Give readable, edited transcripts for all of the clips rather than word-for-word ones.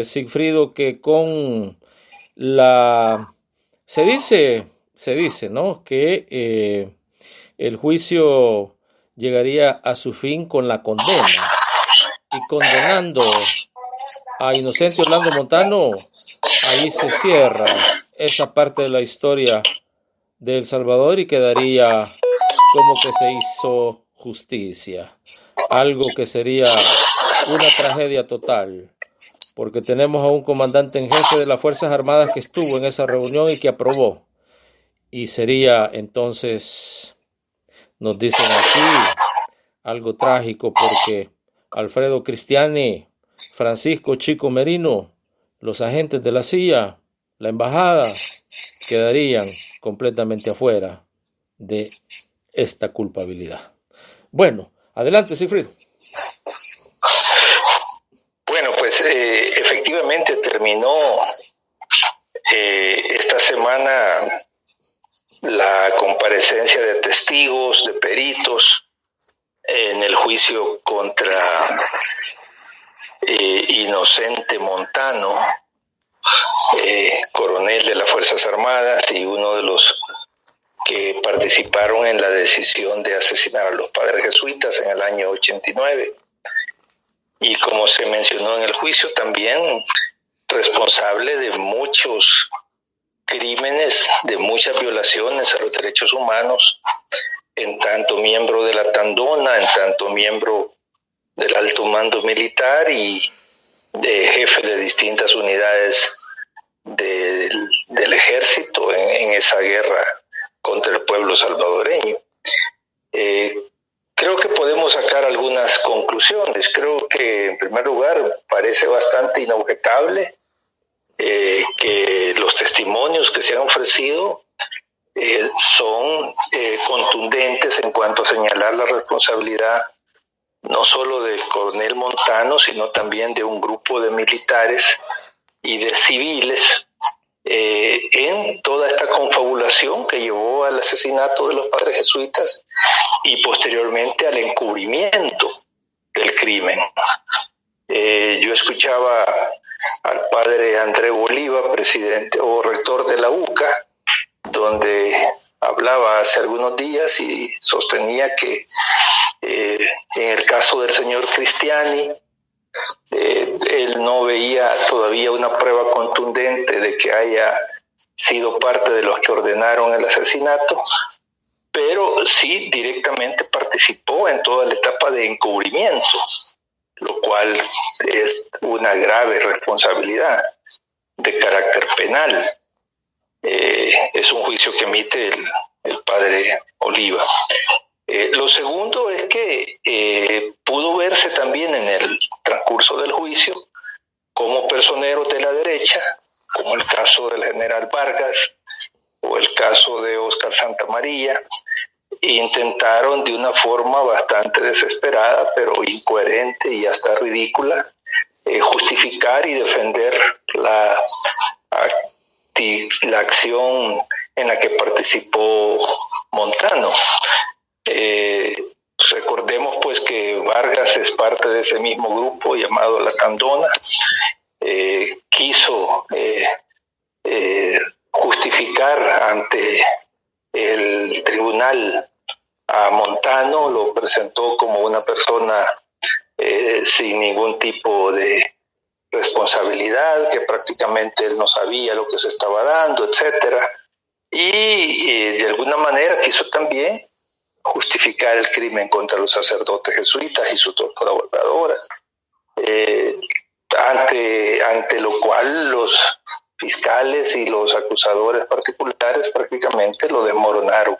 Sigfrido, que con la... se dice, ¿no? Que el juicio llegaría a su fin con la condena y condenando a Inocente Orlando Montano, ahí se cierra esa parte de la historia de El Salvador y quedaría como que se hizo justicia, algo que sería una tragedia total, porque tenemos a un comandante en jefe de las Fuerzas Armadas que estuvo en esa reunión y que aprobó. Y sería entonces, nos dicen aquí, algo trágico porque Alfredo Cristiani, Francisco Chico Merino, los agentes de la CIA, la embajada, quedarían completamente afuera de esta culpabilidad. Bueno, adelante, Sigfrido. Bueno, pues efectivamente terminó esta semana la comparecencia de testigos, de peritos en el juicio contra Inocente Montano, coronel de las Fuerzas Armadas y uno de los que participaron en la decisión de asesinar a los padres jesuitas en el año 89. Y como se mencionó en el juicio, también responsable de muchos crímenes, de muchas violaciones a los derechos humanos, en tanto miembro de la Tandona, en tanto miembro del alto mando militar y de jefe de distintas unidades del ejército en esa guerra contra el pueblo salvadoreño. Creo que podemos sacar algunas conclusiones. Creo que, en primer lugar, parece bastante inobjetable que los testimonios que se han ofrecido son contundentes en cuanto a señalar la responsabilidad no solo del coronel Montano, sino también de un grupo de militares y de civiles en toda esta confabulación que llevó al asesinato de los padres jesuitas y posteriormente al encubrimiento del crimen. Yo escuchaba al padre André Bolívar, presidente o rector de la UCA, donde hablaba hace algunos días y sostenía que en el caso del señor Cristiani, él no veía todavía una prueba contundente de que haya sido parte de los que ordenaron el asesinato, pero sí directamente participó en toda la etapa de encubrimiento, lo cual es una grave responsabilidad de carácter penal. Es un juicio que emite el padre Oliva. Lo segundo es que pudo verse también en el transcurso del juicio como personeros de la derecha, como el caso del general Vargas o el caso de Óscar Santamaría, intentaron de una forma bastante desesperada, pero incoherente y hasta ridícula, justificar y defender la acción en la que participó Montano. Recordemos pues que Vargas es parte de ese mismo grupo llamado La Tandona. Quiso justificar ante el tribunal a Montano, lo presentó como una persona sin ningún tipo de responsabilidad, que prácticamente él no sabía lo que se estaba dando, etcétera, y de alguna manera quiso también justificar el crimen contra los sacerdotes jesuitas y sus dos colaboradoras, ante lo cual los fiscales y los acusadores particulares prácticamente lo desmoronaron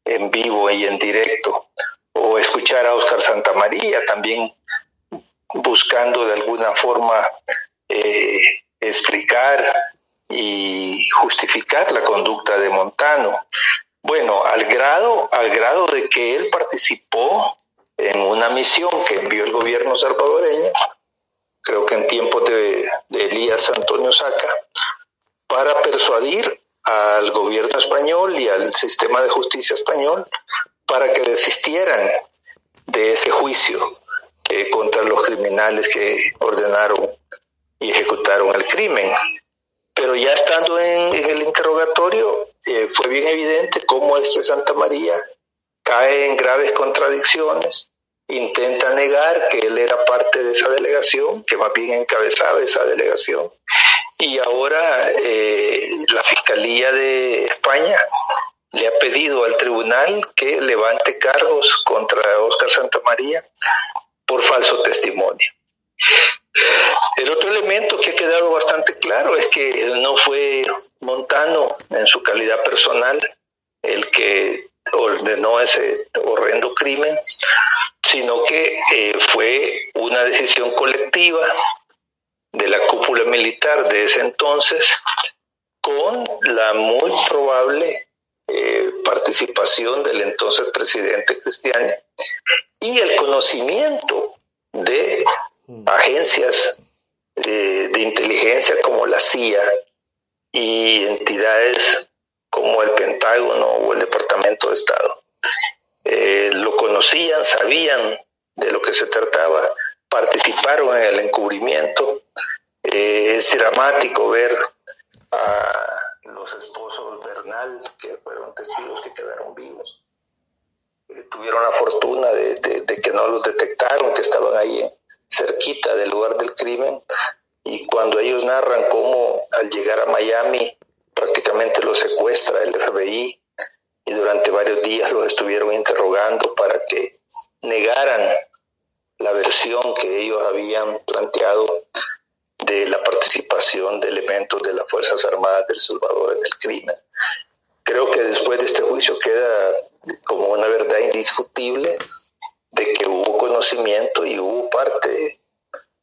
en vivo y en directo. O escuchar a Óscar Santamaría también buscando de alguna forma explicar y justificar la conducta de Montano. Bueno, al grado de que él participó en una misión que envió el gobierno salvadoreño, creo que en tiempos de Elías Antonio Saca, para persuadir al gobierno español y al sistema de justicia español para que desistieran de ese juicio contra los criminales que ordenaron y ejecutaron el crimen. Pero ya estando en el interrogatorio, fue bien evidente cómo Santa María cae en graves contradicciones, intenta negar que él era parte de esa delegación, que más bien encabezaba esa delegación, y ahora la Fiscalía de España le ha pedido al tribunal que levante cargos contra Óscar Santamaría por falso testimonio. El otro elemento que ha quedado bastante claro es que no fue Montano en su calidad personal el que ordenó ese horrendo crimen, sino que fue una decisión colectiva de la cúpula militar de ese entonces, con la muy probable participación del entonces presidente Cristiani y el conocimiento de agencias de inteligencia como la CIA y entidades como el Pentágono o el Departamento de Estado. Lo conocían, sabían de lo que se trataba, participaron en el encubrimiento. Es dramático ver a los esposos Bernal, que fueron testigos que quedaron vivos. Tuvieron la fortuna de que no los detectaron, que estaban ahí cerquita del lugar del crimen, y cuando ellos narran cómo al llegar a Miami prácticamente los secuestra el FBI y durante varios días los estuvieron interrogando para que negaran la versión que ellos habían planteado de la participación de elementos de las Fuerzas Armadas del Salvador en el crimen. Creo que después de este juicio queda como una verdad indiscutible de que hubo conocimiento y hubo parte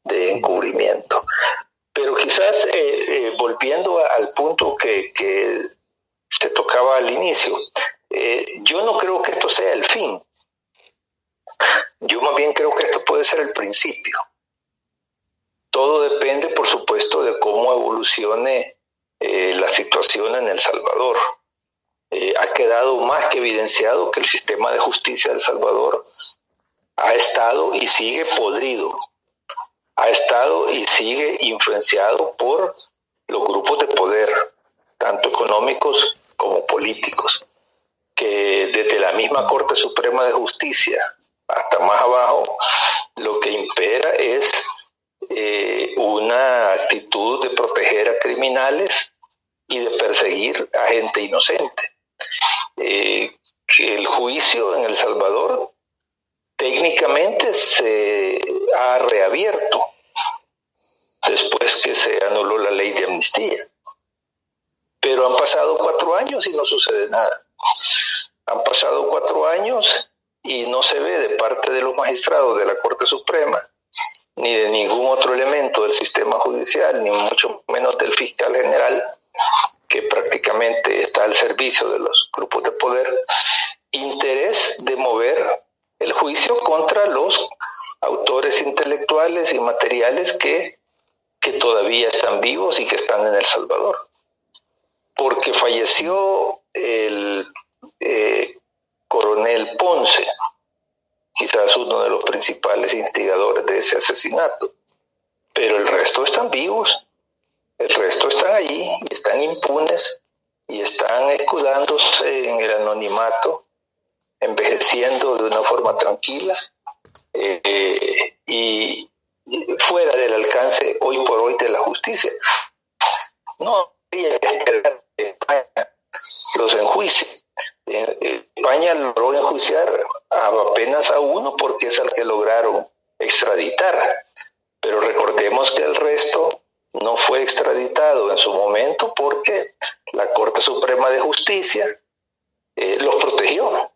de encubrimiento. Pero quizás volviendo al punto que se tocaba al inicio, yo no creo que esto sea el fin. Yo más bien creo que esto puede ser el principio. Todo depende, por supuesto, de cómo evolucione la situación en El Salvador. Ha quedado más que evidenciado que el sistema de justicia de El Salvador ha estado y sigue podrido, ha estado y sigue influenciado por los grupos de poder, tanto económicos como políticos, que desde la misma Corte Suprema de Justicia hasta más abajo, lo que impera es una actitud de proteger a criminales y de perseguir a gente inocente. Que el juicio en El Salvador técnicamente se ha reabierto después que se anuló la ley de amnistía. Pero han pasado 4 años y no sucede nada. Han pasado 4 años y no se ve de parte de los magistrados de la Corte Suprema, ni de ningún otro elemento del sistema judicial, ni mucho menos del fiscal general, que prácticamente está al servicio de los grupos de poder, interés de mover el juicio contra los autores intelectuales y materiales que todavía están vivos y que están en El Salvador. Porque falleció el coronel Ponce, quizás uno de los principales instigadores de ese asesinato, pero el resto están vivos, el resto están allí y están impunes y están escudándose en el anonimato, envejeciendo de una forma tranquila y fuera del alcance hoy por hoy de la justicia. No habría que esperar que España los enjuicie. España logró enjuiciar apenas a uno porque es al que lograron extraditar, pero recordemos que el resto no fue extraditado en su momento porque la Corte Suprema de Justicia los protegió.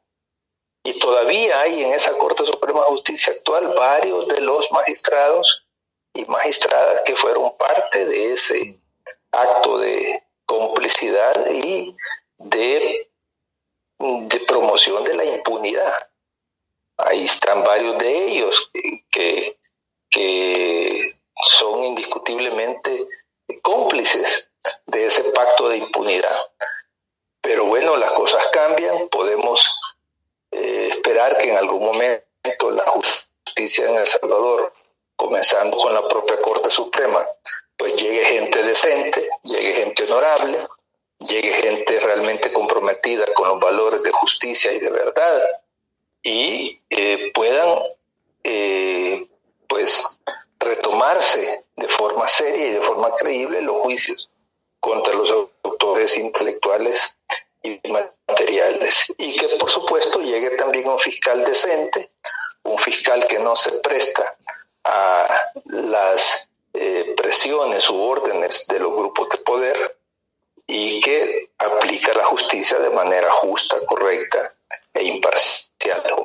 Y todavía hay en esa Corte Suprema de Justicia actual varios de los magistrados y magistradas que fueron parte de ese acto de complicidad y de promoción de la impunidad. Ahí están varios de ellos que son indiscutiblemente cómplices de ese pacto de impunidad. Pero bueno, las cosas cambian, podemos esperar que en algún momento la justicia en El Salvador, comenzando con la propia Corte Suprema, pues llegue gente decente, llegue gente honorable, llegue gente realmente comprometida con los valores de justicia y de verdad, y puedan pues retomarse de forma seria y de forma creíble los juicios contra los autores intelectuales y materiales, y que por supuesto llegue también un fiscal decente, un fiscal que no se presta a las presiones u órdenes de los grupos de poder y que aplica la justicia de manera justa, correcta e imparcial.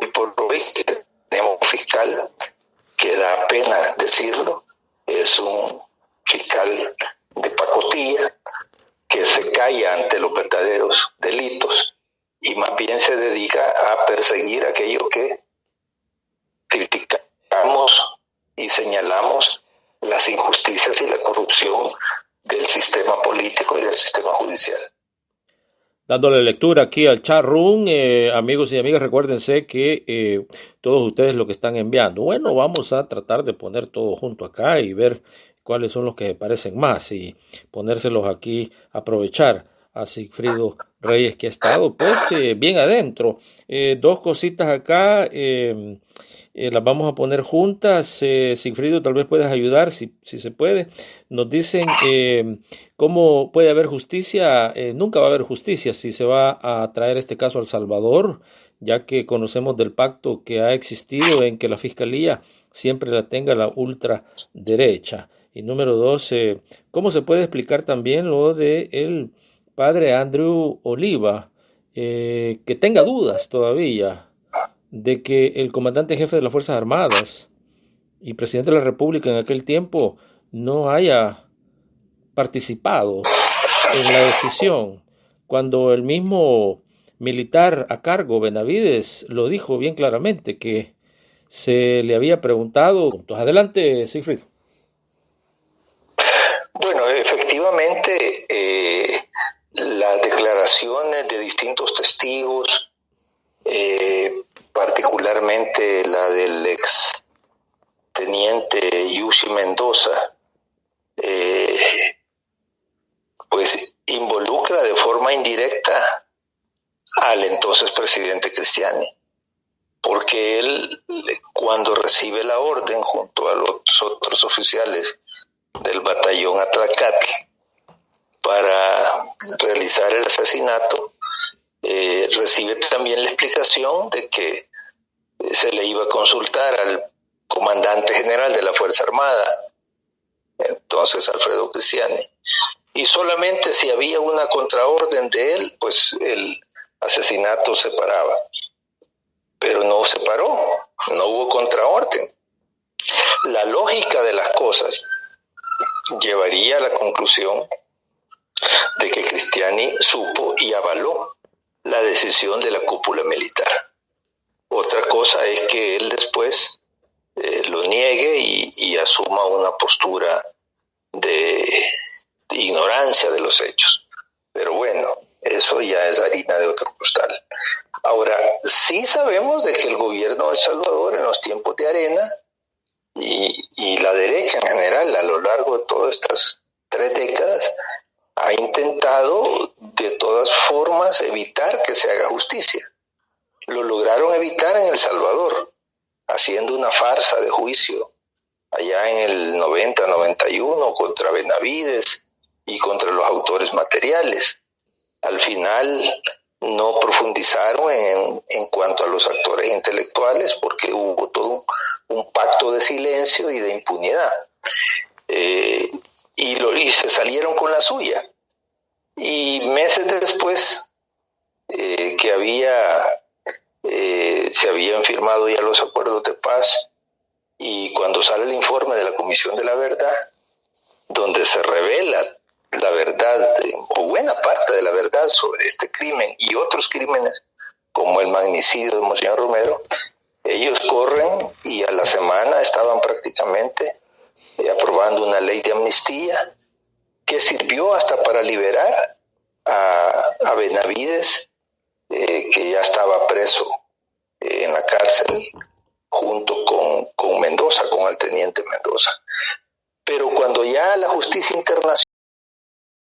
Y por hoy tenemos un fiscal que da pena decirlo, es un fiscal de pacotilla que se calla ante los verdaderos delitos y más bien se dedica a perseguir aquello que criticamos y señalamos, las injusticias y la corrupción del sistema político y del sistema judicial. Dándole lectura aquí al chat room, amigos y amigas, recuérdense que todos ustedes lo que están enviando, bueno, vamos a tratar de poner todo junto acá y ver cuáles son los que parecen más y ponérselos aquí, aprovechar a Sigfrido Reyes, que ha estado pues bien adentro. Dos cositas acá, las vamos a poner juntas. Sigfrido, tal vez puedas ayudar si se puede. Nos dicen cómo puede haber justicia. Nunca va a haber justicia si se va a traer este caso a El Salvador, ya que conocemos del pacto que ha existido en que la fiscalía siempre la tenga la ultraderecha. Y número dos, ¿cómo se puede explicar también lo de el padre Andrew Oliva, que tenga dudas todavía de que el comandante en jefe de las Fuerzas Armadas y presidente de la República en aquel tiempo no haya participado en la decisión, cuando el mismo militar a cargo, Benavides, lo dijo bien claramente, que se le había preguntado? Adelante, Sigfrid. Bueno, efectivamente, las declaraciones de distintos testigos, particularmente la del ex teniente Yusi Mendoza, pues involucra de forma indirecta al entonces presidente Cristiani, porque él, cuando recibe la orden junto a los otros oficiales del batallón Atlacatl para realizar el asesinato, recibe también la explicación de que se le iba a consultar al comandante general de la Fuerza Armada, entonces Alfredo Cristiani, y solamente si había una contraorden de él, pues el asesinato se paraba, pero no se paró, no hubo contraorden. La lógica de las cosas llevaría a la conclusión de que Cristiani supo y avaló la decisión de la cúpula militar. Otra cosa es que él después lo niegue y asuma una postura de ignorancia de los hechos. Pero bueno, eso ya es harina de otro costal. Ahora, sí sabemos de que el gobierno de El Salvador en los tiempos de Arena y la derecha en general a lo largo de todas estas 3 décadas ha intentado de todas formas evitar que se haga justicia. Lo lograron evitar en El Salvador, haciendo una farsa de juicio allá en el 90-91 contra Benavides y contra los autores materiales. Al final no profundizaron en cuanto a los actores intelectuales porque hubo todo un pacto de silencio y de impunidad. Y se salieron con la suya. Y meses después que se habían firmado ya los acuerdos de paz, y cuando sale el informe de la Comisión de la Verdad, donde se revela la verdad, o buena parte de la verdad sobre este crimen y otros crímenes, como el magnicidio de Monseñor Romero, ellos corren y a la semana estaban prácticamente aprobando una ley de amnistía que sirvió hasta para liberar a Benavides, que ya estaba preso en la cárcel, junto con Mendoza, con el teniente Mendoza. pero cuando ya la justicia internacional